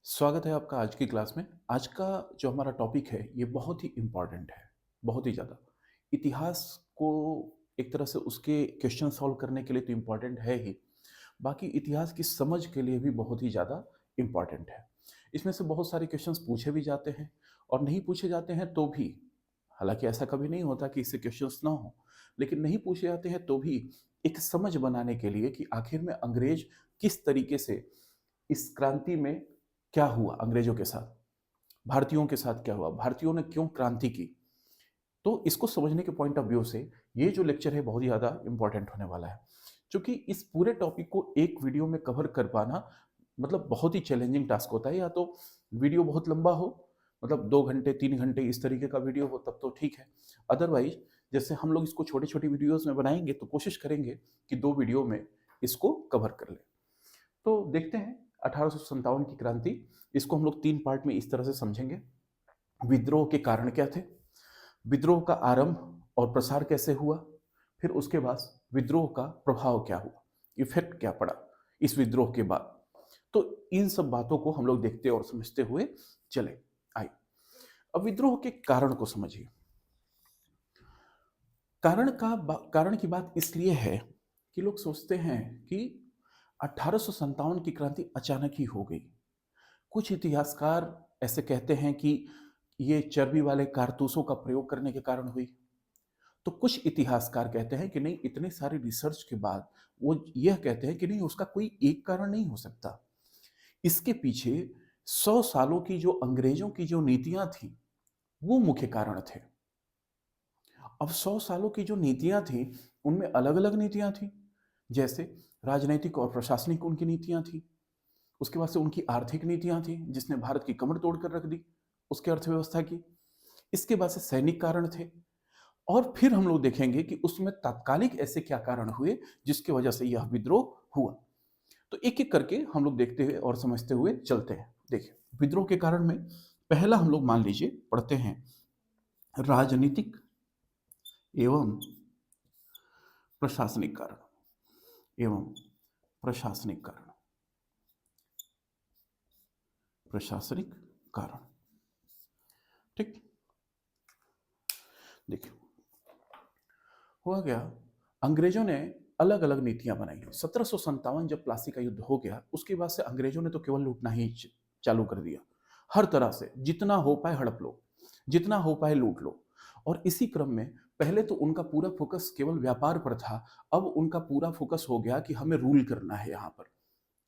स्वागत है आपका आज की क्लास में। आज का जो हमारा टॉपिक है ये बहुत ही इम्पोर्टेंट है, बहुत ही ज़्यादा। इतिहास को एक तरह से उसके क्वेश्चन सॉल्व करने के लिए तो इम्पोर्टेंट है ही, बाकी इतिहास की समझ के लिए भी बहुत ही ज़्यादा इम्पोर्टेंट है। इसमें से बहुत सारे क्वेश्चंस पूछे भी जाते हैं और नहीं पूछे जाते हैं तो भी, हालांकि ऐसा कभी नहीं होता कि इससे क्वेश्चंस ना हो, लेकिन नहीं पूछे जाते हैं तो भी एक समझ बनाने के लिए कि आखिर में अंग्रेज किस तरीके से इस क्रांति में क्या हुआ अंग्रेजों के साथ, भारतीयों के साथ क्या हुआ, भारतीयों ने क्यों क्रांति की। तो इसको समझने के पॉइंट ऑफ व्यू से ये जो लेक्चर है बहुत ही ज़्यादा इंपॉर्टेंट होने वाला है, क्योंकि इस पूरे टॉपिक को एक वीडियो में कवर कर पाना मतलब बहुत ही चैलेंजिंग टास्क होता है। या तो वीडियो बहुत लंबा हो, मतलब 2 घंटे 3 घंटे इस तरीके का वीडियो हो तब तो ठीक है। अदरवाइज जैसे हम लोग इसको छोटे छोटे वीडियोज में बनाएंगे तो कोशिश करेंगे कि 2 वीडियो में इसको कवर कर ले। तो देखते हैं 1857 की क्रांति, इसको हम लोग 3 पार्ट में इस तरह से समझेंगे। विद्रोह के कारण क्या थे, विद्रोह का आरंभ और प्रसार कैसे हुआ, फिर उसके बाद विद्रोह का प्रभाव क्या हुआ, इफेक्ट क्या पड़ा इस विद्रोह के बाद। तो इन सब बातों को हम लोग देखते और समझते हुए चले आए। अब विद्रोह के कारण को समझिए। कारण की बात इसलिए है कि लोग सोचते हैं कि 1857 की क्रांति अचानक ही हो गई। कुछ इतिहासकार ऐसे कहते हैं कि ये चर्बी वाले कारतूसों का प्रयोग करने के कारण हुई। तो कुछ इतिहासकार कहते हैं कि नहीं, इतने सारे रिसर्च के बाद वो यह कहते हैं कि नहीं, उसका कोई एक कारण नहीं हो सकता। इसके पीछे 100 सालों की जो अंग्रेजों की जो नीतियां थी वो मुख्य कारण थे। अब 100 सालों की जो नीतियां थी उनमें अलग अलग नीतियां थी, जैसे राजनीतिक और प्रशासनिक उनकी नीतियां थी। उसके बाद से उनकी आर्थिक नीतियां थी जिसने भारत की कमर तोड़ कर रख दी, उसके अर्थव्यवस्था की। इसके बाद से सैनिक कारण थे, और फिर हम लोग देखेंगे कि उसमें तात्कालिक ऐसे क्या कारण हुए जिसकी वजह से यह विद्रोह हुआ। तो एक एक करके हम लोग देखते हुए और समझते हुए चलते हैं। देखिए, विद्रोह के कारण में पहला हम लोग मान लीजिए पढ़ते हैं, राजनीतिक एवं प्रशासनिक कारण। एवं प्रशासनिक कारण, प्रशासनिक कारण। ठीक, देखिए हुआ क्या, अंग्रेजों ने अलग अलग नीतियां बनाई। 1757 जब प्लासी का युद्ध हो गया उसके बाद से अंग्रेजों ने तो केवल लूटना ही चालू कर दिया। हर तरह से जितना हो पाए हड़प लो, जितना हो पाए लूट लो। और इसी क्रम में पहले तो उनका पूरा फोकस केवल व्यापार पर था, अब उनका पूरा फोकस हो गया कि हमें रूल करना है यहाँ पर।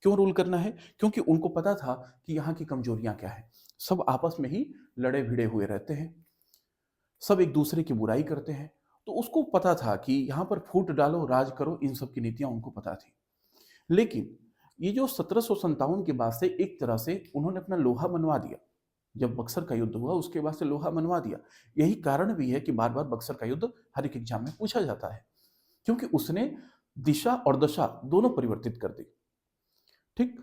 क्यों रूल करना है? क्योंकि उनको पता था कि यहाँ की कमजोरियां क्या है। सब आपस में ही लड़े भिड़े हुए रहते हैं, सब एक दूसरे की बुराई करते हैं। तो उसको पता था कि यहाँ पर फूट डालो, राज करो, इन सब की नीतियां उनको पता थी। लेकिन ये जो 1757 के बाद से एक तरह से उन्होंने अपना लोहा मनवा दिया। जब बक्सर का युद्ध हुआ उसके बाद से लोहा मनवा दिया। यही कारण भी है कि बार बार बक्सर का युद्ध हर एक एग्जाम में पूछा जाता है, क्योंकि उसने दिशा और दशा दोनों परिवर्तित कर दी। ठीक,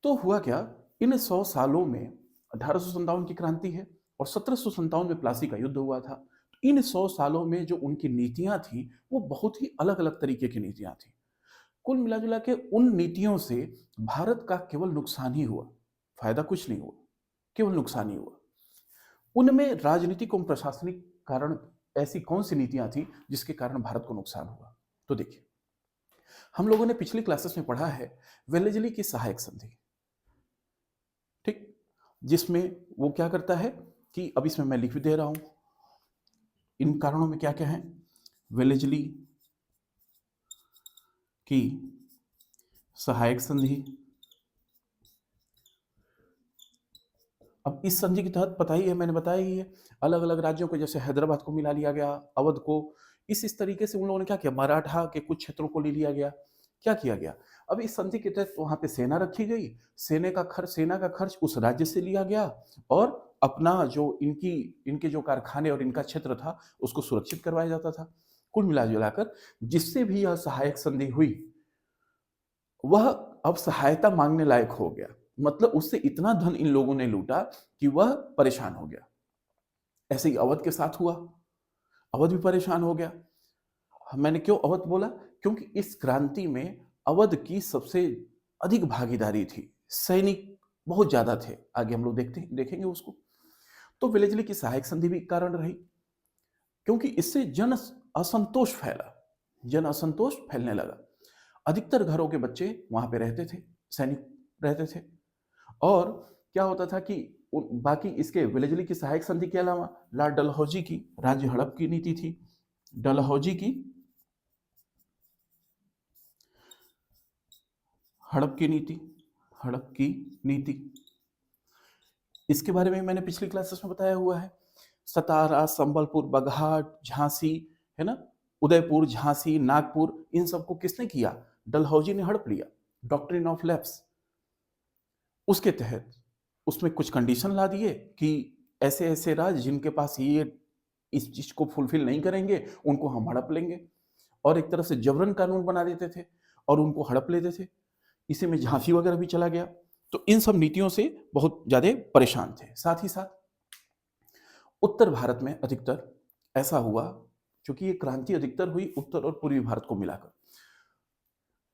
तो हुआ क्या, इन 100 सालों में 1857 की क्रांति है और 1757 में प्लासी का युद्ध हुआ था। इन 100 सालों में जो उनकी नीतियां थी वो बहुत ही अलग अलग तरीके की नीतियां थी। कुल मिला जुला के उन नीतियों से भारत का केवल नुकसान ही हुआ, फायदा कुछ नहीं हुआ, केवल नुकसान ही हुआ। उनमें राजनीतिक और प्रशासनिक कारण ऐसी कौन सी नीतियां थी जिसके कारण भारत को नुकसान हुआ? तो देखिए, हम लोगों ने पिछली क्लासेस में पढ़ा है वेलेजली की सहायक संधि। ठीक, जिसमें वो क्या करता है कि अब इसमें मैं लिख भी दे रहा हूं, इन कारणों में क्या क्या है। वेलेजली की सहायक संधि। अब इस संधि के तहत पता ही है, मैंने बताया ही है, अलग अलग राज्यों को, जैसे हैदराबाद को मिला लिया गया, अवध को, इस तरीके से उन लोगों ने क्या किया, मराठा के कुछ क्षेत्रों को ले लिया गया। क्या किया गया, अब इस संधि के तहत वहां पे सेना रखी गई, सेना का खर्च उस राज्य से लिया गया, और अपना जो इनके जो कारखाने और इनका क्षेत्र था उसको सुरक्षित करवाया जाता था। कुल मिला जुलाकर जिससे भी यह सहायक संधि हुई वह अब सहायता मांगने लायक हो गया। मतलब उससे इतना धन इन लोगों ने लूटा कि वह परेशान हो गया। ऐसे ही अवध के साथ हुआ, अवध भी परेशान हो गया। मैंने क्यों अवध बोला, क्योंकि इस क्रांति में अवध की सबसे अधिक भागीदारी थी, सैनिक बहुत ज्यादा थे। आगे हम लोग देखेंगे उसको। तो वेलेजली की सहायक संधि भी कारण रही, क्योंकि इससे असंतोष फैला जन असंतोष फैलने लगा। अधिकतर घरों के बच्चे वहां पे रहते थे, सैनिक रहते थे। और क्या होता था कि बाकी इसके वेलेजली की सहायक संधि के अलावा लॉर्ड डलहौजी की राज्य हड़प की नीति थी। डलहौजी की हड़प की नीति, हड़प की नीति, इसके बारे में मैंने पिछली क्लासेस में बताया हुआ है। सतारा, संबलपुर, बघाट, झांसी, है ना, उदयपुर, झांसी, नागपुर, इन सबको किसने किया? डलहौजी ने हड़प लिया। डॉक्ट्रिन ऑफ लैप्स, उसके तहत उसमें कुछ कंडीशन ला दिए कि ऐसे ऐसे राज्य जिनके पास ये इस चीज को फुलफिल नहीं करेंगे उनको हम हड़प लेंगे, और एक तरह से जबरन कानून बना देते थे और उनको हड़प लेते थे। इसी में झांसी वगैरह भी चला गया। तो इन सब नीतियों से बहुत ज्यादा परेशान थे। साथ ही साथ उत्तर भारत में अधिकतर ऐसा हुआ, क्योंकि ये क्रांति अधिकतर हुई उत्तर और पूर्वी भारत को मिलाकर।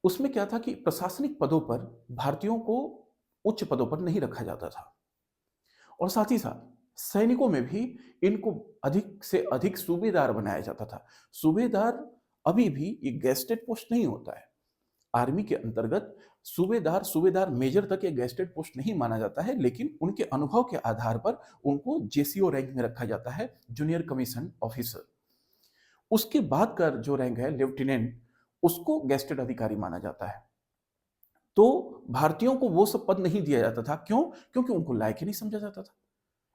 उसमें क्या था कि प्रशासनिक पदों पर भारतीयों को उच्च पदों पर नहीं रखा जाता था, और साथ ही साथ सैनिकों में भी इनको अधिक से अधिक सूबेदार बनाया जाता था। सूबेदार अभी भी एक गेस्टेड पोस्ट नहीं होता है। आर्मी के अंतर्गत सूबेदार, सूबेदार मेजर तक एक गेस्टेड पोस्ट नहीं माना जाता है, लेकिन उनके अनुभव के आधार पर उनको जेसीओ रैंक में रखा जाता है, जूनियर कमीशन ऑफिसर। उसके बाद का जो रैंक है लेफ्टिनेंट, उसको गेस्टेड अधिकारी माना जाता है। तो भारतीयों को वो सब पद नहीं दिया जाता था। क्यों? क्योंकि उनको लायक ही नहीं समझा जाता था।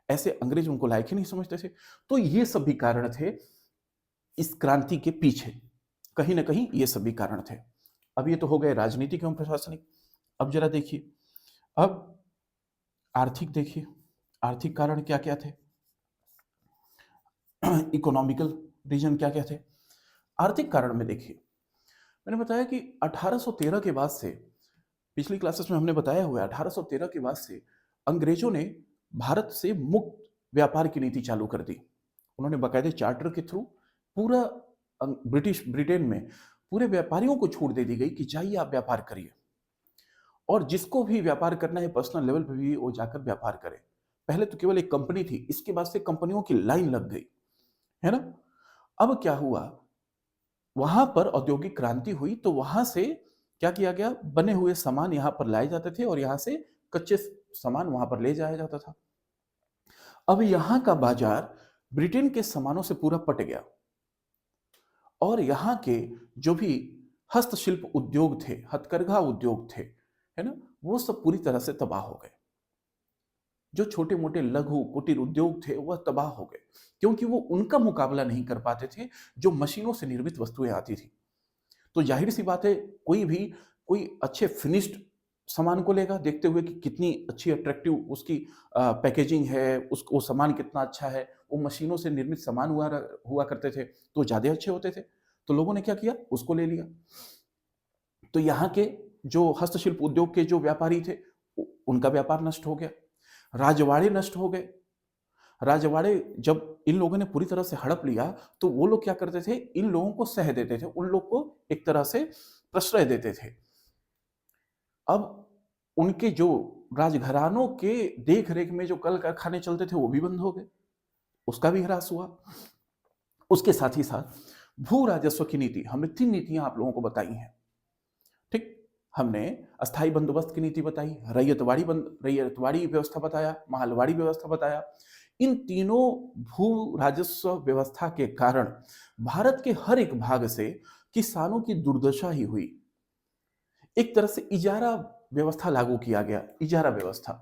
ऐसे अंग्रेज उनको लायक ही नहीं समझते थे। तो ये सब भी कारण थे इस क्रांति के पीछे, कहीं ना कहीं ये सभी कारण थे। अब ये तो हो गए राजनीतिक एवं प्रशासनिक। अब जरा देखिए, अब आर्थिक देखिए, आर्थिक कारण क्या क्या थे, इकोनॉमिकल रीजन क्या क्या थे। आर्थिक कारण में देखिए, मैंने बताया कि 1813 के बाद से, पिछली क्लासेस में हमने बताया हुआ है, 1813 के बाद से अंग्रेजों ने भारत से मुक्त व्यापार की नीति चालू कर दी। उन्होंने बाकायदे चार्टर के थ्रू पूरा ब्रिटेन में पूरे व्यापारियों को छूट दे दी गई कि जाइए आप व्यापार करिए, और जिसको भी व्यापार करना है पर्सनल लेवल पे भी वो जाकर व्यापार करे। पहले तो केवल एक कंपनी थी, इसके बाद से कंपनियों की लाइन लग गई, है ना। अब क्या हुआ, वहां पर औद्योगिक क्रांति हुई, तो वहां से क्या किया गया, बने हुए सामान यहां पर लाए जाते थे और यहां से कच्चे सामान वहां पर ले जाया जाता था। अब यहां का बाजार ब्रिटेन के सामानों से पूरा पट गया, और यहाँ के जो भी हस्तशिल्प उद्योग थे, हथकरघा उद्योग थे, है ना, वो सब पूरी तरह से तबाह हो गए। जो छोटे मोटे लघु कुटीर उद्योग थे वह तबाह हो गए, क्योंकि वो उनका मुकाबला नहीं कर पाते थे जो मशीनों से निर्मित वस्तुएं आती थी। तो जाहिर सी बात है, कोई अच्छे फिनिश्ड सामान को लेगा, देखते हुए कि कितनी अच्छी अट्रैक्टिव उसकी पैकेजिंग है, उसको सामान कितना अच्छा है। वो मशीनों से निर्मित सामान हुआ करते थे, तो ज़्यादा अच्छे होते थे। तो लोगों ने क्या किया, उसको ले लिया। तो यहाँ के जो हस्तशिल्प उद्योग के जो व्यापारी थे, उनका व्यापार नष्ट हो गया। राजवाड़े नष्ट हो गए। राजवाड़े जब इन लोगों ने पूरी तरह से हड़प लिया, तो वो लोग क्या करते थे, इन लोगों को सह देते थे, उन लोग को एक तरह से प्रश्रय देते थे। अब उनके जो राजघरानों के देख रेख में जो कल कारखाने चलते थे वो भी बंद हो गए, उसका भी ह्रास हुआ। उसके साथ ही साथ भू राजस्व की नीति, हमने 3 नीतियां आप लोगों को बताई हैं, ठीक। हमने अस्थाई बंदोबस्त की नीति बताई, रैयतवाड़ी व्यवस्था बताया, महलवाड़ी व्यवस्था बताया। इन तीनों भू राजस्व व्यवस्था के कारण भारत के हर एक भाग से किसानों की दुर्दशा ही हुई। एक तरह से इजारा व्यवस्था लागू किया गया। इजारा व्यवस्था,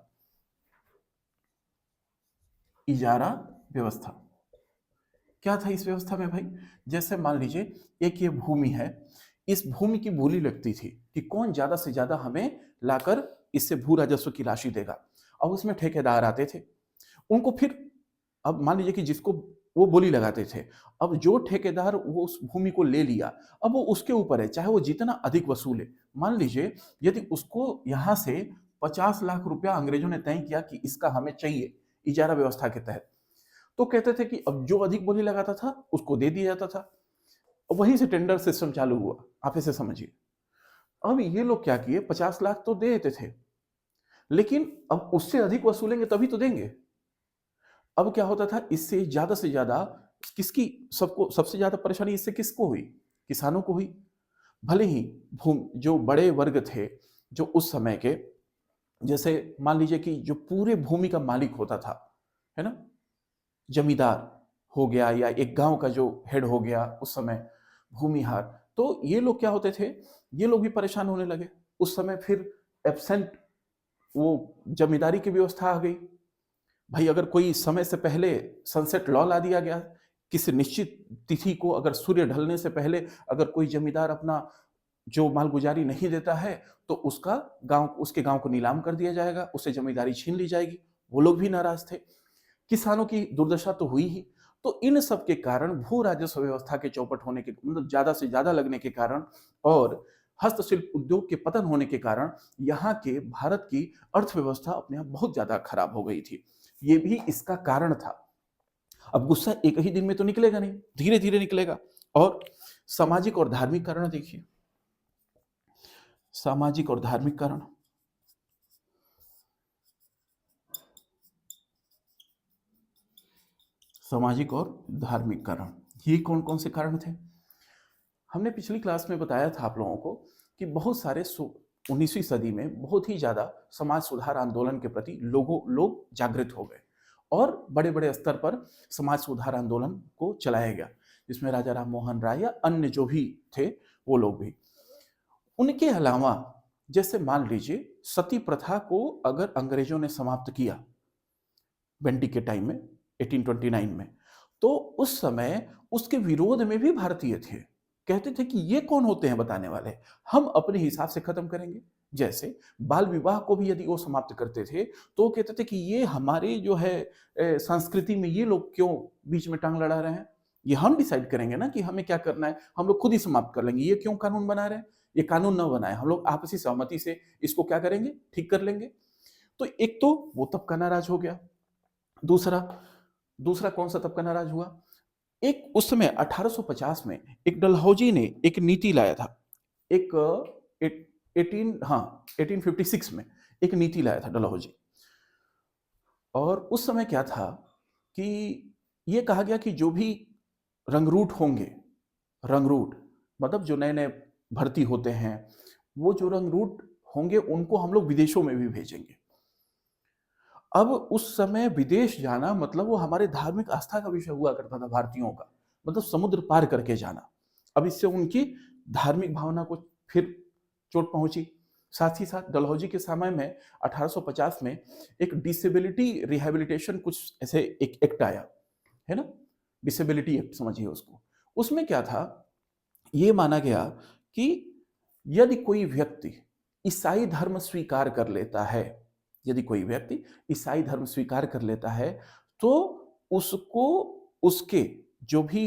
इजारा व्यवस्था क्या था इस व्यवस्था में भाई? जैसे मान लीजिए एक ये भूमि है, इस भूमि की बोली लगती थी कि कौन ज्यादा से ज्यादा हमें लाकर इससे भू राजस्व की राशि देगा। अब उसमें ठेकेदार आते थे, उनको फिर, अब मान लीजिए कि जिसको वो बोली लगाते थे, अब जो ठेकेदार वो उस भूमि को ले लिया, अब वो उसके ऊपर है, चाहे वो जितना अधिक वसूले। मान लीजिए यदि उसको यहां से 50 लाख रुपया अंग्रेजों ने तय किया कि इसका हमें चाहिए इजारा व्यवस्था के तहत, तो कहते थे कि अब जो अधिक बोली लगाता था उसको दे दिया जाता था। वहीं से टेंडर सिस्टम चालू हुआ। आप इसे समझिए। अब ये लोग क्या किए, 50 लाख तो दे देते थे, लेकिन अब उससे अधिक वसूलेंगे तभी तो देंगे। अब क्या होता था, इससे ज्यादा से ज्यादा किसकी सबको सबसे ज्यादा परेशानी इससे किसको हुई? किसानों को हुई। भले ही भूम जो बड़े वर्ग थे, जो उस समय के, जैसे मान लीजिए कि जो पूरे भूमि का मालिक होता था, है ना, जमींदार हो गया या एक गांव का जो हेड हो गया उस समय, भूमिहार, तो ये लोग क्या होते थे, ये लोग भी परेशान होने लगे उस समय। फिर एब्सेंट वो जमींदारी की व्यवस्था आ गई। भाई अगर कोई समय से पहले सनसेट लॉ ला दिया गया, किसी निश्चित तिथि को अगर सूर्य ढलने से पहले अगर कोई जमींदार अपना जो मालगुजारी नहीं देता है तो उसका गांव उसके गांव को नीलाम कर दिया जाएगा, उससे जमींदारी छीन ली जाएगी। वो लोग भी नाराज थे। किसानों की दुर्दशा तो हुई ही। तो इन सब के कारण भू राजस्व व्यवस्था के चौपट होने के मतलब ज्यादा से ज्यादा लगने के कारण और हस्तशिल्प उद्योग के पतन होने के कारण यहाँ के भारत की अर्थव्यवस्था अपने आप बहुत ज्यादा खराब हो गई थी। ये भी इसका कारण था। अब गुस्सा एक ही दिन में तो निकलेगा नहीं, धीरे धीरे निकलेगा। और सामाजिक और धार्मिक कारण देखिए, सामाजिक और धार्मिक कारण। सामाजिक और धार्मिक कारण, ये कौन कौन से कारण थे? हमने पिछली क्लास में बताया था आप लोगों को कि बहुत सारे 19वीं सदी में बहुत ही ज्यादा समाज सुधार आंदोलन के प्रति लोग जागृत हो गए और बड़े बड़े स्तर पर समाज सुधार आंदोलन को चलाया गया, जिसमें राजा राम मोहन राय या अन्य जो भी थे वो लोग भी। उनके अलावा जैसे मान लीजिए सती प्रथा को अगर अंग्रेजों ने समाप्त किया बेंटी के टाइम में 1829 में, तो उस समय उसके विरोध में भी भारतीय थे। कहते थे कि ये कौन होते हैं बताने वाले, हम अपने हिसाब से खत्म करेंगे। जैसे बाल विवाह को भी यदि वो समाप्त करते थे तो कहते थे कि ये हमारे जो है संस्कृति में ये लोग क्यों बीच में टांग लड़ा रहे हैं, ये हम डिसाइड करेंगे ना कि हमें क्या करना है, हम लोग खुद ही समाप्त कर लेंगे, ये क्यों कानून बना रहे हैं, ये कानून न बनाए, हम लोग आपसी सहमति से इसको क्या करेंगे, ठीक कर लेंगे। तो एक तो वो तबका नाराज हो गया। दूसरा दूसरा कौन सा तबका नाराज हुआ? एक उस समय 1850 में एक डलहौजी ने एक नीति लाया था। एक 1856 में एक नीति लाया था डलहौजी। और उस समय क्या था कि ये कहा गया कि जो भी रंगरूट होंगे, रंगरूट मतलब जो नए नए भर्ती होते हैं, वो जो रंगरूट होंगे उनको हम लोग विदेशों में भी भेजेंगे। अब उस समय विदेश जाना मतलब वो हमारे धार्मिक आस्था का विषय हुआ करता था भारतीयों का, मतलब समुद्र पार करके जाना। अब इससे उनकी धार्मिक भावना को फिर चोट पहुंची। साथ ही साथ डलहौजी के समय में 1850 में एक डिसेबिलिटी रिहेबिलिटेशन कुछ ऐसे एक एक्ट आया है ना, डिसेबिलिटी एक्ट समझिए उसको। उसमें क्या था, ये माना गया कि यदि कोई व्यक्ति ईसाई धर्म स्वीकार कर लेता है, यदि कोई व्यक्ति ईसाई धर्म स्वीकार कर लेता है तो उसको उसके जो भी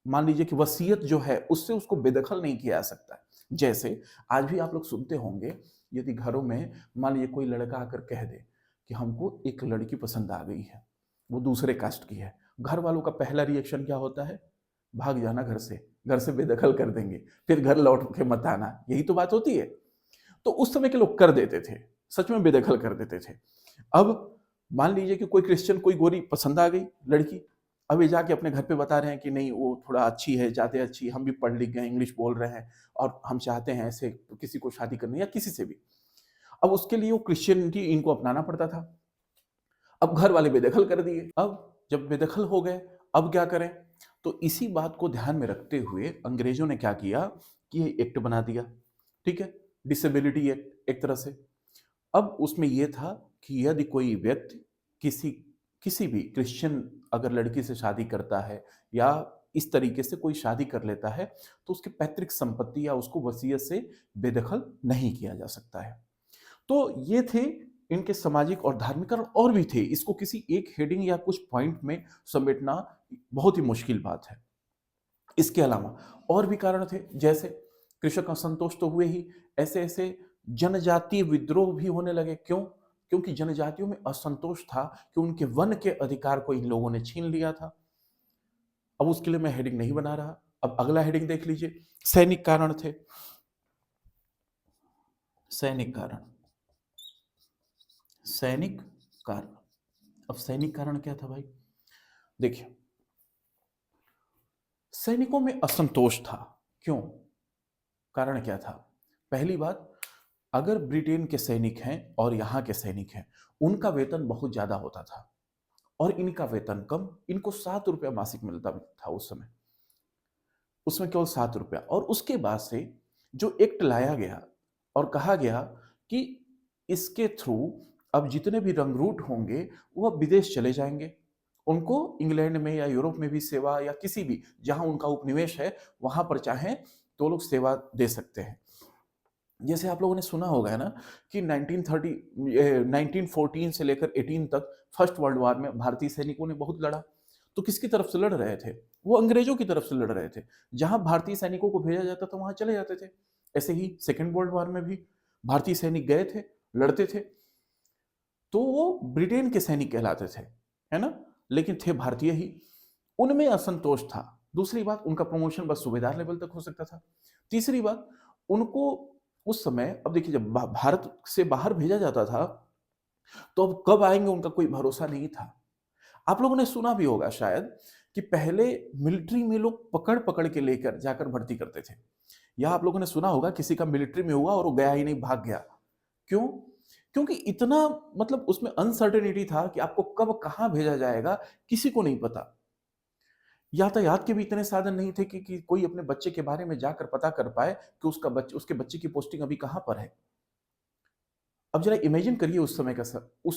मान लीजिए कि वसीयत जो है उससे उसको बेदखल नहीं किया जा सकता। जैसे आज भी आप लोग सुनते होंगे, यदि घरों में मान लीजिए कोई लड़का आकर कह दे कि हमको एक लड़की पसंद आ गई है, वो दूसरे कास्ट की है, घर वालों का पहला रिएक्शन क्या होता है? भाग जाना घर से बेदखल कर देंगे, फिर घर लौट के मत आना, यही तो बात होती है। तो उस समय के लोग कर देते थे, सच में बेदखल कर देते थे। अब मान लीजिए कि कोई क्रिश्चियन कोई गोरी पसंद आ गई लड़की, अब ये जाके अपने घर पे बता रहे हैं कि नहीं वो थोड़ा अच्छी है, ज्यादा अच्छी, हम भी पढ़ लिख गए, इंग्लिश बोल रहे हैं और हम चाहते हैं ऐसे किसी को शादी करनी या किसी से भी। अब उसके लिए वो क्रिश्चियनिटी इनको अपनाना पड़ता था। अब घर वाले बेदखल कर दिए। अब जब बेदखल हो गए अब क्या करें? तो इसी बात को ध्यान में रखते हुए अंग्रेजों ने क्या किया कि ये एक्ट बना दिया, ठीक है, डिसेबिलिटी एक्ट एक तरह से। अब उसमें यह था कि यदि कोई व्यक्ति किसी किसी भी क्रिश्चियन अगर लड़की से शादी करता है या इस तरीके से कोई शादी कर लेता है तो उसकी पैतृक संपत्ति या उसको वसीयत से बेदखल नहीं किया जा सकता है। तो ये थे इनके सामाजिक और धार्मिक कारण, और भी थे, इसको किसी एक हेडिंग या कुछ पॉइंट में समेटना बहुत ही मुश्किल बात है। इसके अलावा और भी कारण थे, जैसे कृषक असंतोष तो हुए ही, ऐसे ऐसे जनजातीय विद्रोह भी होने लगे। क्यों? क्योंकि जनजातियों में असंतोष था कि उनके वन के अधिकार को इन लोगों ने छीन लिया था। अब उसके लिए मैं हेडिंग नहीं बना रहा। अब अगला हेडिंग देख लीजिए, सैनिक कारण थे। सैनिक कारण, सैनिक कारण। अब सैनिक कारण क्या था भाई? देखिए, सैनिकों में असंतोष था। क्यों? कारण क्या था? पहली बात, अगर ब्रिटेन के सैनिक हैं और यहाँ के सैनिक हैं, उनका वेतन बहुत ज्यादा होता था और इनका वेतन कम। इनको 7 रुपया मासिक मिलता था उस समय, उसमें केवल 7 रुपया। और उसके बाद से जो एक्ट लाया गया और कहा गया कि इसके थ्रू अब जितने भी रंगरूट होंगे वो अब विदेश चले जाएंगे, उनको इंग्लैंड में या यूरोप में भी सेवा, या किसी भी जहां उनका उपनिवेश है वहां पर चाहें तो वो लोग सेवा दे सकते हैं। जैसे आप लोगों ने सुना होगा है ना कि 1914 से लेकर 18 तक फर्स्ट वर्ल्ड वॉर में भारतीय सैनिकों ने बहुत लड़ा। तो किसकी तरफ से लड़ रहे थे? वो अंग्रेजों की तरफ से लड़ रहे थे। जहां भारतीय सैनिकों को भेजा जाता था वहां चले जाते थे। ऐसे ही सेकेंड वर्ल्ड वॉर में भी भारतीय सैनिक गए थे, लड़ते थे, तो वो ब्रिटेन के सैनिक कहलाते थे, है ना, लेकिन थे भारतीय ही। उनमें असंतोष था। दूसरी बात, उनका प्रमोशन बस सूबेदार लेवल तक हो सकता था। तीसरी बात, उनको उस समय, अब देखिए, जब भारत से बाहर भेजा जाता था तो अब कब आएंगे उनका कोई भरोसा नहीं था। आप लोगों ने सुना भी होगा शायद कि पहले मिलिट्री में लोग पकड़ पकड़ के लेकर जाकर भर्ती करते थे। या आप लोगों ने सुना होगा किसी का मिलिट्री में हुआ और वो गया ही नहीं, भाग गया। क्यों? क्योंकि इतना, मतलब उसमें अनसर्टेनिटी था कि आपको कब कहां भेजा जाएगा किसी को नहीं पता। यातायात के भी इतने साधन नहीं थे कि कोई अपने बच्चे के बारे में जाकर पता कर पाए कि उसके बच्चे की पोस्टिंग अभी कहां पर है। अब जरा इमेजिन करिए उस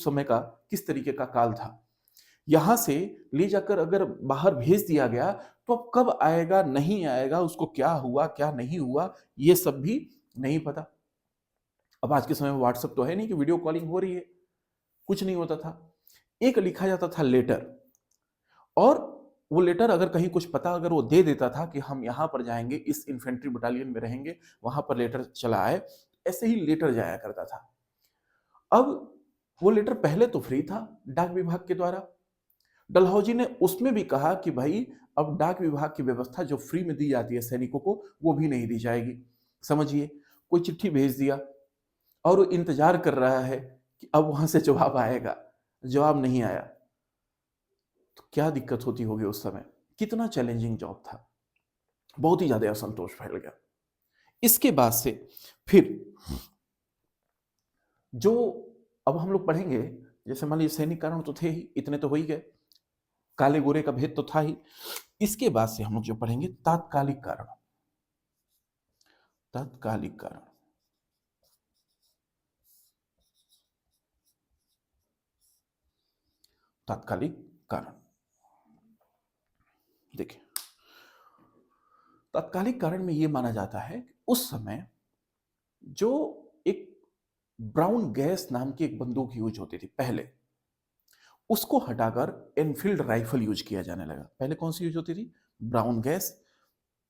समय का किस तरीके का काल था। यहां से ले जाकर अगर बाहर भेज दिया गया तो अब कब आएगा, नहीं आएगा, उसको क्या हुआ क्या नहीं हुआ, ये सब भी नहीं पता। अब आज के समय में व्हाट्सएप तो है नहीं कि वीडियो कॉलिंग हो रही है, कुछ नहीं होता था। एक लिखा जाता था लेटर, और वो लेटर अगर कहीं कुछ पता अगर वो दे देता था कि हम यहां पर जाएंगे, इस इन्फेंट्री बटालियन में रहेंगे, वहां पर लेटर चला आए, ऐसे ही लेटर जाया करता था। अब वो लेटर पहले तो फ्री था डाक विभाग के द्वारा। डलहौजी ने उसमें भी कहा कि भाई अब डाक विभाग की व्यवस्था जो फ्री में दी जाती है सैनिकों को, वो भी नहीं दी जाएगी। समझिए, कोई चिट्ठी भेज दिया और वो इंतजार कर रहा है कि अब वहां से जवाब आएगा। जवाब नहीं आया तो क्या दिक्कत होती होगी उस समय। कितना चैलेंजिंग जॉब था, बहुत ही ज्यादा असंतोष फैल गया। इसके बाद से फिर जो अब हम लोग पढ़ेंगे, जैसे मान लीजिए सैनिक कारण तो थे ही, इतने तो हो ही गए, काले गोरे का भेद तो था ही। इसके बाद से हम लोग जो पढ़ेंगे तात्कालिक कारण। तात्कालिक कारण, तात्कालिक कारण। देखिए, तात्कालिक कारण में यह माना जाता है कि उस समय जो एक ब्राउन गैस नाम की एक बंदूक यूज होती थी पहले, उसको हटाकर एनफील्ड राइफल यूज किया जाने लगा। पहले कौन सी यूज होती थी? ब्राउन गैस,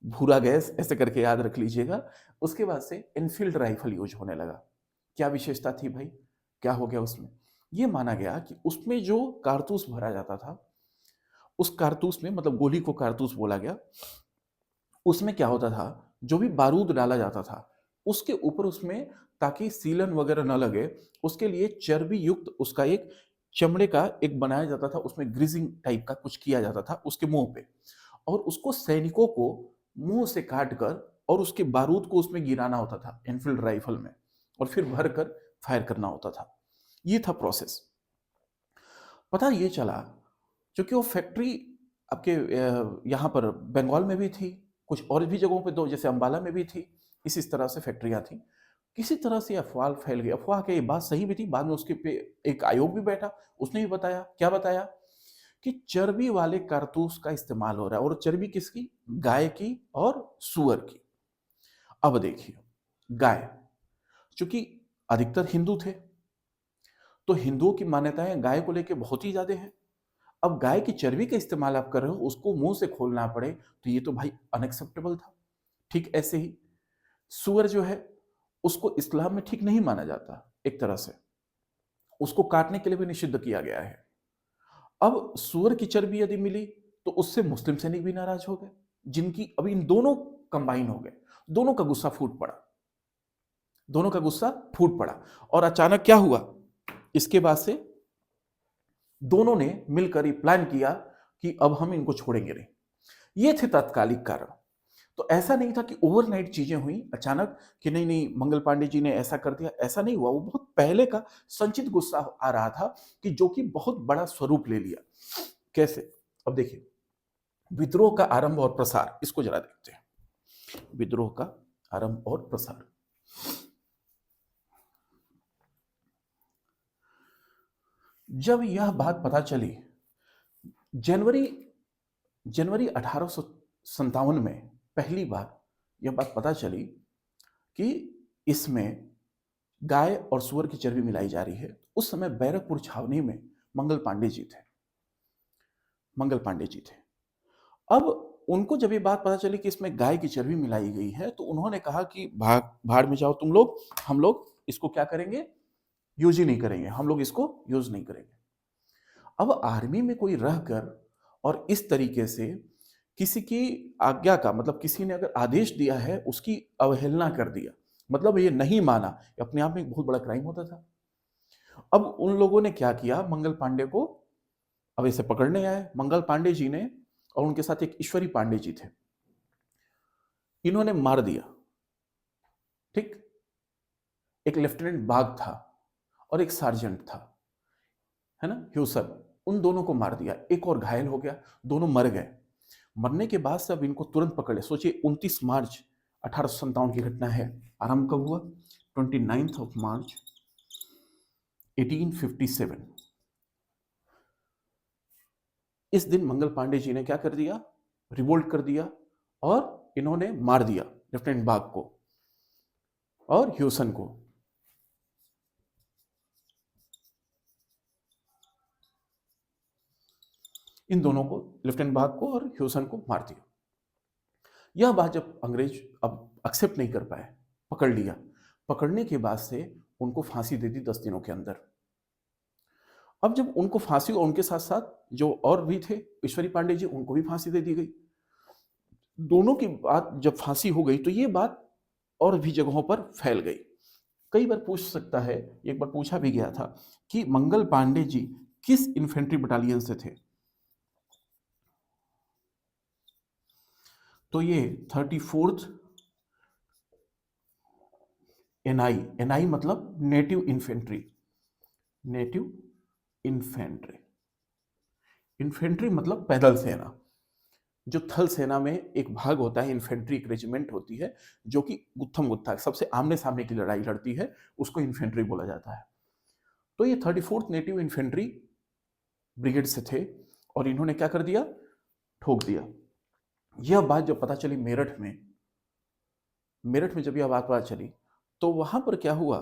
भूरा गैस, ऐसे करके याद रख लीजिएगा। उसके बाद से एनफील्ड राइफल यूज होने लगा। क्या विशेषता थी भाई? क्या हो गया उसमें? यह माना गया कि उसमें जो कारतूस भरा जाता था, उस कारतूस में, मतलब गोली को कारतूस बोला गया, उसमें क्या होता था, जो भी बारूद डाला जाता था उसके ऊपर, उसमें ताकि सीलन वगैरह न लगे, उसके लिए चर्बी युक्त उसका एक चमड़े का एक बनाया जाता था, उसमें ग्रीजिंग टाइप का कुछ किया जाता था उसके मुंह पे, और उसको सैनिकों को मुंह से काट कर और उसके बारूद को उसमें गिराना होता था एनफील्ड राइफल में, और फिर भर कर फायर करना होता था। ये था प्रोसेस। पता ये चला, क्योंकि वो फैक्ट्री आपके यहाँ पर बंगाल में भी थी, कुछ और भी जगहों पे, दो जैसे अंबाला में भी थी, इस तरह से फैक्ट्रियां थी। किसी तरह से अफवाह फैल गई। अफवाह के ये बात सही भी थी, बाद में उसके पे एक आयोग भी बैठा, उसने भी बताया, क्या बताया, कि चर्बी वाले कारतूस का इस्तेमाल हो रहा है। और चर्बी किसकी? गाय की और सुअर की। अब देखिए, गाय, चूंकि अधिकतर हिंदू थे, तो हिंदुओं की मान्यताएं गाय को लेकर बहुत ही ज्यादा है। अब गाय की चर्बी का इस्तेमाल आप कर रहे हो, उसको मुंह से खोलना पड़े, तो ये तो भाई अनएक्सेप्टेबल था। ठीक ऐसे ही सुअर जो है, उसको इस्लाम में ठीक नहीं माना जाता, एक तरह से उसको काटने के लिए भी निषिद्ध किया गया है। अब सुअर की चर्बी यदि मिली तो उससे मुस्लिम सैनिक भी नाराज हो गए, जिनकी अभी इन दोनों कंबाइन हो गए, दोनों का गुस्सा फूट पड़ा, दोनों का गुस्सा फूट पड़ा। और अचानक क्या हुआ, इसके बाद से दोनों ने मिलकर ये प्लान किया कि अब हम इनको छोड़ेंगे नहीं। ये थे तात्कालिक कारण। तो ऐसा नहीं था कि ओवरनाइट चीजें हुई अचानक कि नहीं नहीं मंगल पांडे जी ने ऐसा कर दिया, ऐसा नहीं हुआ। वो बहुत पहले का संचित गुस्सा आ रहा था कि जो कि बहुत बड़ा स्वरूप ले लिया। कैसे? अब देखिए, विद्रोह का आरंभ और प्रसार, इसको जरा देखते हैं। विद्रोह का आरंभ और प्रसार। जब यह बात पता चली जनवरी जनवरी 1857 में पहली बार यह बात पता चली कि इसमें गाय और सुअर की चर्बी मिलाई जा रही है। उस समय बैरकपुर छावनी में मंगल पांडे जी थे। मंगल पांडे जी थे। अब उनको जब ये बात पता चली कि इसमें गाय की चर्बी मिलाई गई है तो उन्होंने कहा कि भाग भाड़ में जाओ तुम लोग, हम लोग इसको क्या करेंगे, यूज ही नहीं करेंगे, हम लोग इसको यूज नहीं करेंगे। अब आर्मी में कोई रहकर और इस तरीके से किसी की आज्ञा का, मतलब किसी ने अगर आदेश दिया है उसकी अवहेलना कर दिया, मतलब ये नहीं माना, ये अपने आप में एक बहुत बड़ा क्राइम होता था। अब उन लोगों ने क्या किया, मंगल पांडे को अब इसे पकड़ने आए। मंगल पांडे जी ने और उनके साथ एक ईश्वरी पांडे जी थे, इन्होंने मार दिया। ठीक, एक लेफ्टिनेंट बाग था और एक सार्जेंट था, है ना, ह्यूसन, उन दोनों को मार दिया। एक और घायल हो गया, दोनों मर गए। मरने के बाद से अब इनको तुरंत पकड़े। सोचिए 29 मार्च 1857 की घटना है। आरंभ कब हुआ? 29 ऑफ मार्च 1857। इस दिन मंगल पांडे जी ने क्या कर दिया, रिवोल्ट कर दिया और इन्होंने मार दिया लेफ्टिनेंट बाग को और ह्यूसन को। इन दोनों को, लेफ्टिनेंट बाग को और ह्यूसन को मार दिया। यह बात जब अंग्रेज अब एक्सेप्ट नहीं कर पाए, पकड़ लिया। पकड़ने के बाद से उनको फांसी दे दी 10 दिनों के अंदर। अब जब उनको फांसी, और उनके साथ साथ जो और भी थे ईश्वरी पांडे जी, उनको भी फांसी दे दी गई। दोनों की बात जब फांसी हो गई तो ये बात और भी जगहों पर फैल गई। कई बार पूछ सकता है, एक बार पूछा भी गया था कि मंगल पांडे जी किस इन्फेंट्री बटालियन से थे। तो ये 34th एनआई, एनआई मतलब native infantry, native infantry, infantry मतलब पैदल सेना। जो थल सेना में एक भाग होता है, इन्फेंट्री एक रेजिमेंट होती है जो कि गुत्थम गुत्था सबसे आमने सामने की लड़ाई लड़ती है, उसको इन्फेंट्री बोला जाता है। तो ये 34th नेटिव इन्फेंट्री ब्रिगेड से थे और इन्होंने क्या कर दिया, ठोक दिया। यह बात जब पता चली मेरठ में, मेरठ में जब यह बात पता चली तो वहां पर क्या हुआ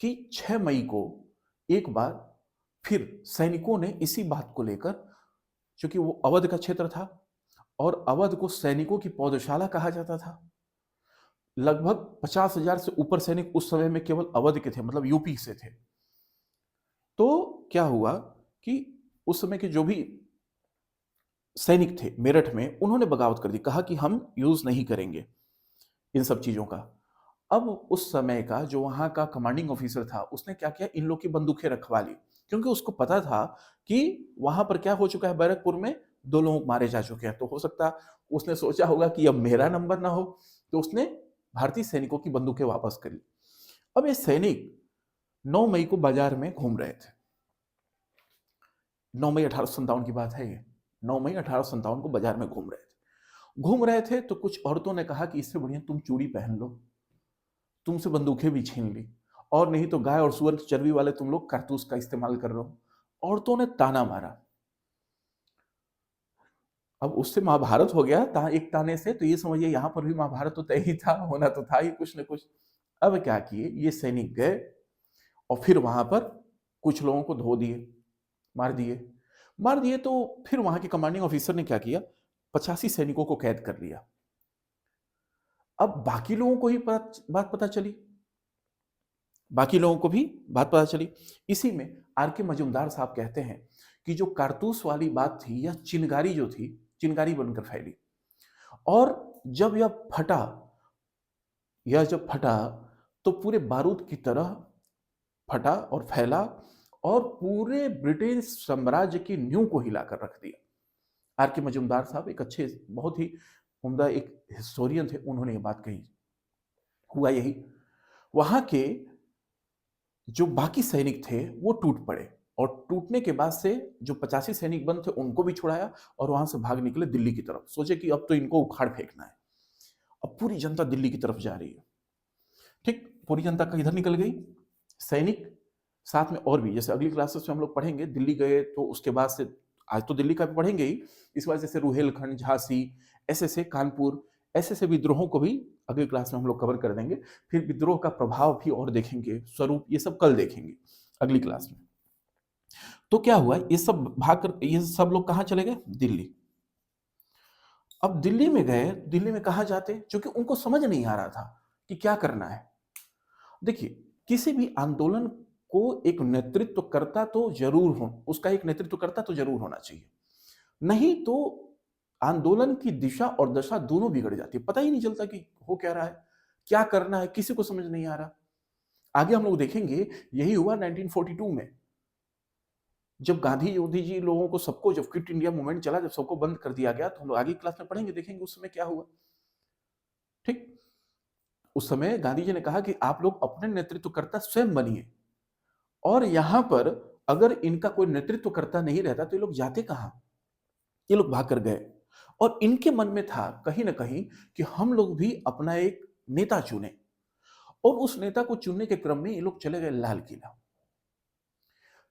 कि 6 मई को एक बार फिर सैनिकों ने इसी बात को लेकर, क्योंकि वो अवध का क्षेत्र था और अवध को सैनिकों की पौधशाला कहा जाता था। लगभग 50,000 से ऊपर सैनिक उस समय में केवल अवध के थे, मतलब यूपी से थे। तो क्या हुआ कि उस समय के जो भी सैनिक थे मेरठ में, उन्होंने बगावत कर दी, कहा कि हम यूज नहीं करेंगे इन सब चीजों का। अब उस समय का जो वहां का कमांडिंग ऑफिसर था, उसने क्या किया, इन लोग की बंदूकें रखवा ली, क्योंकि उसको पता था कि वहां पर क्या हो चुका है, बैरकपुर में 2 लोग मारे जा चुके हैं। तो हो सकता उसने सोचा होगा कि अब मेरा नंबर ना हो, तो उसने भारतीय सैनिकों की बंदूकें वापस कर ली। अब ये सैनिक 9 मई को बाजार में घूम रहे थे। 9 मई 1857 की बात है ये। 9 मई 1857 को बाजार में घूम रहे थे तो कुछ औरतों ने कहा कि इससे बढ़िया तुम चूड़ी पहन लो, तुमसे बंदूकें भी छीन ली, और नहीं तो गाय और सुअर की चर्बी वाले तुम लोग कारतूस का इस्तेमाल कर रहे हो। औरतों ने ताना मारा। अब उससे महाभारत हो गया एक ताने से, तो ये समझिए यहां पर भी महाभारत तो तय ही था, होना तो था ही कुछ न कुछ। अब क्या किए ये सैनिक, गए और फिर वहां पर कुछ लोगों को धो दिए, मार दिए। तो फिर वहां के कमांडिंग ऑफिसर ने क्या किया, 85 सैनिकों को कैद कर लिया। अब बाकी लोगों को ही बात पता चली, बाकी लोगों को भी बात पता चली। इसी में आर के मजूमदार साहब कहते हैं कि जो कारतूस वाली बात थी, यह चिनगारी जो थी, चिनगारी बनकर फैली। और जब यह जब फटा तो पूरे बारूद की तरह फटा और फैला और पूरे ब्रिटिश साम्राज्य की नींव को हिलाकर रख दिया। आर के मजूमदार साहब एक अच्छे, बहुत ही उम्दा एक हिस्टोरियन थे, उन्होंने ये बात कही। हुआ यही, वहां के जो बाकी सैनिक थे वो टूट पड़े, और टूटने के बाद से जो 85 सैनिक बंद थे उनको भी छुड़ाया और वहां से भाग निकले दिल्ली की तरफ। सोचे कि अब तो इनको उखाड़ फेंकना है। अब पूरी जनता दिल्ली की तरफ जा रही है। ठीक, पूरी जनता का इधर निकल गई, सैनिक साथ में और भी, जैसे अगली क्लासेस में हम लोग पढ़ेंगे, दिल्ली गए तो उसके बाद से, आज तो दिल्ली का भी पढ़ेंगे ही, इस बार जैसे रुहेलखंड, झांसी, ऐसे कानपुर, ऐसे विद्रोहों को भी अगली क्लास में हम लोग कवर कर देंगे। फिर विद्रोह का प्रभाव भी और देखेंगे, स्वरूप, ये सब कल देखेंगे अगली क्लास में। तो क्या हुआ, ये सब भाग कर, ये सब लोग कहाँ चले गए? दिल्ली। अब दिल्ली में गए, दिल्ली में कहाँ जाते, क्योंकि उनको समझ नहीं आ रहा था कि क्या करना है। देखिए, किसी भी आंदोलन को एक नेतृत्वकर्ता तो जरूर हो, उसका एक नेतृत्वकर्ता तो जरूर होना चाहिए, नहीं तो आंदोलन की दिशा और दशा दोनों बिगड़ जाती है। पता ही नहीं चलता कि हो क्या रहा है, क्या करना है, किसी को समझ नहीं आ रहा। आगे हम लोग देखेंगे, यही हुआ 1942 में, जब गांधी योधी जी लोगों को, सबको, जब क्विट इंडिया मूवमेंट चला, जब सबको बंद कर दिया गया, तो हम लोग आगे क्लास में पढ़ेंगे, देखेंगे उस समय क्या हुआ। ठीक, उस समय गांधी जी ने कहा कि आप लोग अपने नेतृत्वकर्ता स्वयं बनिए, और यहां पर अगर इनका कोई नेतृत्वकर्ता नहीं रहता तो ये लोग जाते कहां? ये लोग भाग कर गए, और इनके मन में था कहीं ना कहीं कि हम लोग भी अपना एक नेता चुने, और उस नेता को चुनने के क्रम में ये लोग चले गए लाल किला।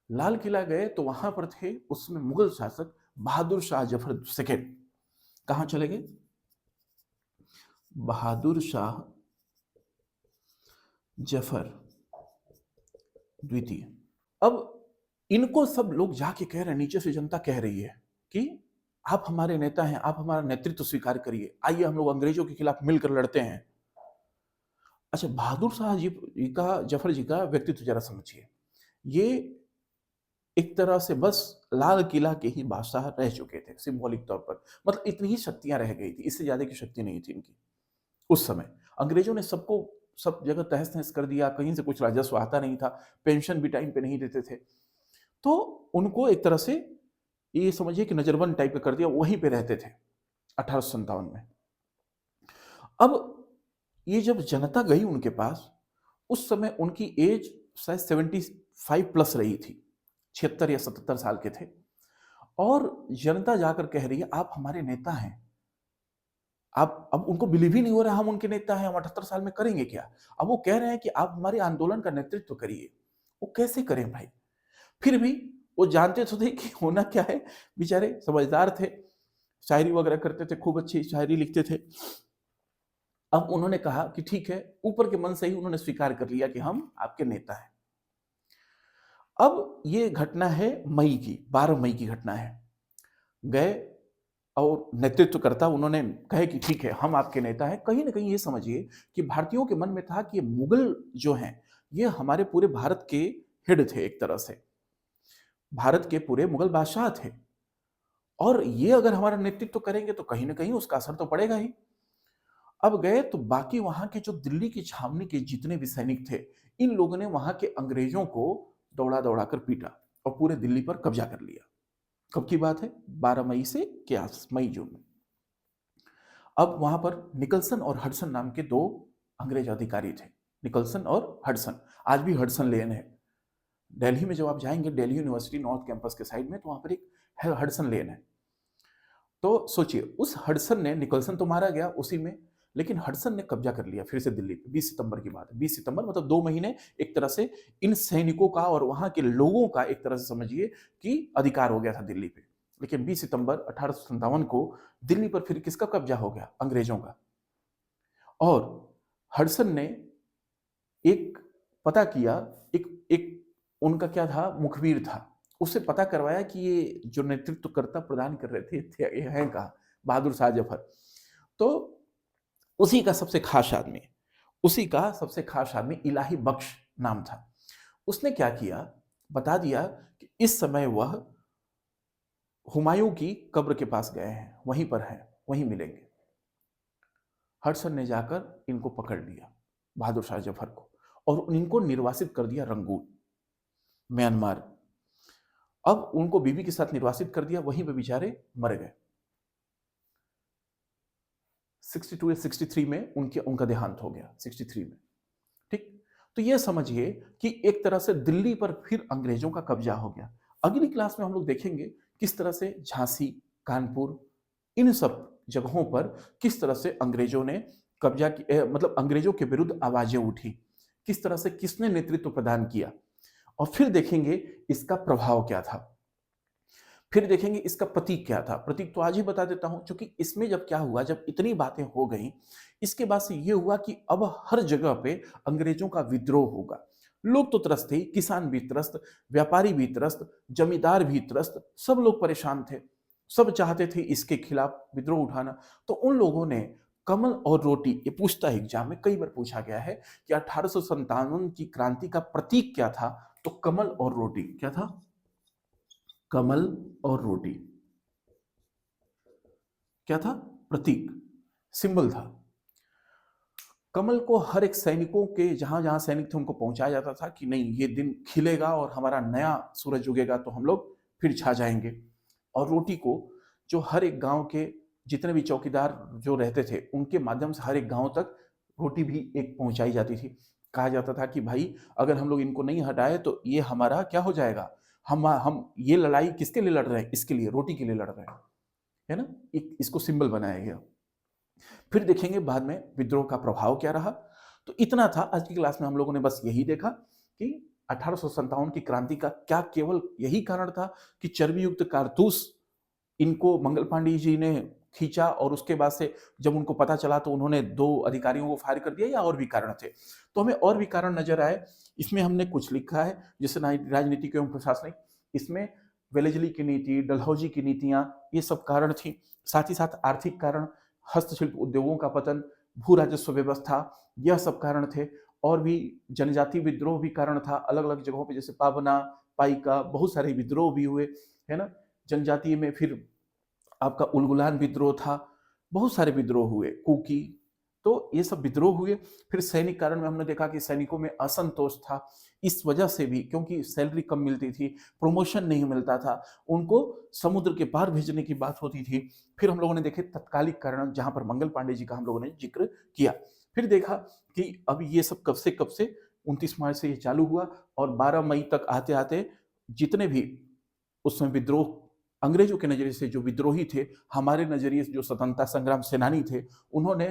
लाल किला गए तो वहां पर थे उसमें मुगल शासक बहादुर शाह जफर सेकेंड। कहां चले गए? बहादुर शाह जफर द्वितीय। अब इनको सब लोग जाके कह रहे हैं, नीचे से जनता कह रही है कि आप हमारे नेता हैं, आप हमारा नेतृत्व स्वीकार करिए, आइए हम लोग अंग्रेजों के खिलाफ मिलकर लड़ते हैं। अच्छा, बहादुर शाह जी का, जफर जी का व्यक्तित्व जरा समझिए। ये एक तरह से बस लाल किला के ही बादशाह रह चुके थे सिंबॉलिक तौर पर, मतलब इतनी ही शक्तियां रह गई थी, इससे ज्यादा की शक्ति नहीं थी इनकी। उस समय अंग्रेजों ने सबको, सब जगह तहस नहस कर दिया, कहीं से कुछ राजस्व आता नहीं था, पेंशन भी टाइम पे नहीं देते थे, तो उनको एक तरह से ये समझिए कि नजरबंद टाइप का कर दिया, वहीं पे रहते थे 1857 में। अब ये जब जनता गई उनके पास, उस समय उनकी एज शायद 75 प्लस रही थी, 76 या 77 साल के थे, और जनता जाकर कह रही है आप हमारे नेता हैं। आप, अब उनको बिलीव ही नहीं हो रहा हम उनके नेता हैं, हम 78 साल में करेंगे क्या। अब वो कह रहे हैं कि आप हमारे आंदोलन का नेतृत्व करिए। वो कैसे करें भाई? फिर भी वो जानते तो थे कि होना क्या है, बेचारे समझदार थे, शायरी वगैरह करते थे, खूब अच्छी शायरी लिखते थे। अब उन्होंने कहा कि ठीक है, ऊपर के मन से ही उन्होंने स्वीकार कर लिया कि हम आपके नेता हैं। अब ये घटना है मई की, 12 मई की घटना है। गए और नेतृत्वकर्ता उन्होंने कहे कि ठीक है हम आपके नेता हैं। कहीं ना कहीं ये समझिए कि भारतीयों के मन में था कि मुगल जो हैं ये हमारे पूरे भारत के हेड थे, एक तरह से भारत के पूरे मुगल बादशाह थे, और ये अगर हमारा नेतृत्व करेंगे तो कहीं ना कहीं उसका असर तो पड़ेगा ही। अब गए तो बाकी वहां के जो दिल्ली की छावनी के जितने भी सैनिक थे, इन लोगों ने वहां के अंग्रेजों को दौड़ा दौड़ा कर पीटा और पूरे दिल्ली पर कब्जा कर लिया। कब की बात है? 12 मई से क्या, मई जून में। अब वहां पर निकलसन और हडसन नाम के दो अंग्रेज अधिकारी थे, निकलसन और हडसन। आज भी हडसन लेन है दिल्ली में, जब आप जाएंगे दिल्ली यूनिवर्सिटी नॉर्थ कैंपस के साइड में, तो वहां पर एक हडसन लेन है। तो सोचिए, उस हडसन ने, निकलसन तो मारा गया उसी में, लेकिन हडसन ने कब्जा कर लिया फिर से दिल्ली पे। 20 सितंबर की बात है, 20 सितंबर मतलब 2 महीने एक तरह से इन सैनिकों का और वहां के लोगों का एक तरह से समझिए कि अधिकार हो गया था दिल्ली पे। लेकिन 20 सितंबर 1857 को दिल्ली पर फिर किसका कब्जा हो गया? अंग्रेजों का। और हडसन ने एक पता किया, एक एक उनका क्या था, मुखबिर था, उससे पता करवाया कि ये जो नेतृत्वकर्ता प्रदान कर रहे थे ये हैं कहाँ? बहादुर शाह जफर। तो उसी का सबसे खास आदमी, उसी का सबसे खास आदमी इलाही बख्श नाम था। उसने क्या किया, बता दिया कि इस समय वह हुमायूं की कब्र के पास गए हैं, वहीं पर हैं, वहीं मिलेंगे। हडसन ने जाकर इनको पकड़ लिया, बहादुर शाह जफर को, और इनको निर्वासित कर दिया रंगून, म्यांमार। अब उनको बीवी के साथ निर्वासित कर दिया, वहीं पे बेचारे मर गए। 62 या 63 में उनका देहांत हो गया, 63 में। ठीक। तो ये समझिए कि एक तरह से दिल्ली पर फिर अंग्रेजों का कब्जा हो गया। अगली क्लास में हम लोग देखेंगे किस तरह से झांसी, कानपुर, इन सब जगहों पर किस तरह से अंग्रेजों ने कब्जा मतलब अंग्रेजों के विरुद्ध आवाजें उठी, किस तरह से किसने नेतृत्व प्रदान किया, और फिर देखेंगे इसका प्रभाव क्या था। फिर देखेंगे इसका प्रतीक क्या था। प्रतीक तो आज ही बता देता हूं, क्योंकि इसमें जब क्या हुआ, जब इतनी बातें हो गई, इसके बाद से ये हुआ कि अब हर जगह पे अंग्रेजों का विद्रोह होगा। लोग तो त्रस्त थे, किसान भी त्रस्त, व्यापारी भी त्रस्त, जमींदार भी त्रस्त, सब लोग परेशान थे, सब चाहते थे इसके खिलाफ विद्रोह उठाना। तो उन लोगों ने कमल और रोटी, ये पूछता है एग्जाम में, कई बार पूछा गया है कि 1857 की क्रांति का प्रतीक क्या था, तो कमल और रोटी क्या था, कमल और रोटी क्या था, प्रतीक, सिंबल था। कमल को हर एक सैनिकों के, जहां जहां सैनिक थे उनको पहुंचाया जाता था कि नहीं, ये दिन खिलेगा और हमारा नया सूरज उगेगा तो हम लोग फिर छा जाएंगे। और रोटी को जो हर एक गांव के जितने भी चौकीदार जो रहते थे उनके माध्यम से हर एक गांव तक रोटी भी एक पहुंचाई जाती थी। कहा जाता था कि भाई अगर हम लोग इनको नहीं हटाए तो ये हमारा क्या हो जाएगा, हम ये लड़ाई किसके लिए लड़ रहे हैं, इसके लिए, रोटी के लिए लड़ रहे हैं, है ना। इसको सिंबल बनाया गया। फिर देखेंगे बाद में विद्रोह का प्रभाव क्या रहा। तो इतना था आज की क्लास में, हम लोगों ने बस यही देखा कि 1857 की क्रांति का क्या केवल यही कारण था कि चर्बी युक्त कारतूस इनको मंगल पांडे जी ने खींचा, और उसके बाद से जब उनको पता चला तो उन्होंने 2 अधिकारियों को फायर कर दिया, या और भी कारण थे। तो हमें और भी कारण नजर आए। इसमें हमने कुछ लिखा है जैसे राजनीतिक एवं प्रशासनिक, इसमें वेलेजली की नीति, डलहौजी की नीतियां, ये सब कारण थी। साथ ही साथ आर्थिक कारण, हस्तशिल्प उद्योगों का पतन, भू राजस्व व्यवस्था, यह सब कारण थे। और भी जनजाति विद्रोह भी कारण था, अलग अलग जगहों पे, जैसे पाबना, पाइका, बहुत सारे विद्रोह भी हुए, है ना। जनजातीय में फिर आपका उलगुलान विद्रोह था, बहुत सारे विद्रोह हुए, कुकी, तो ये सब विद्रोह हुए। फिर सैनिक कारण में हमने देखा कि सैनिकों में असंतोष था, इस वजह से भी, क्योंकि सैलरी कम मिलती थी, प्रमोशन नहीं मिलता था, उनको समुद्र के पार भेजने की बात होती थी। फिर हम लोगों ने देखे तत्कालिक कारण, जहां पर मंगल पांडे जी का हम लोगों ने जिक्र किया। फिर देखा कि अब ये सब कब से 29 मार्च से ये चालू हुआ, और 12 मई तक आते आते जितने भी उसमें विद्रोह, अंग्रेजों के नजरिए से जो विद्रोही थे, हमारे नजरिए से जो स्वतंत्रता संग्राम सेनानी थे, उन्होंने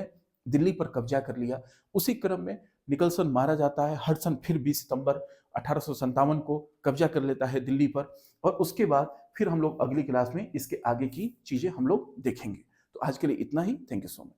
दिल्ली पर कब्जा कर लिया। उसी क्रम में निकलसन मारा जाता है, हडसन फिर 20 सितंबर 1857 को कब्जा कर लेता है दिल्ली पर। और उसके बाद फिर हम लोग अगली क्लास में इसके आगे की चीजें हम लोग देखेंगे। तो आज के लिए इतना ही। Thank you so much.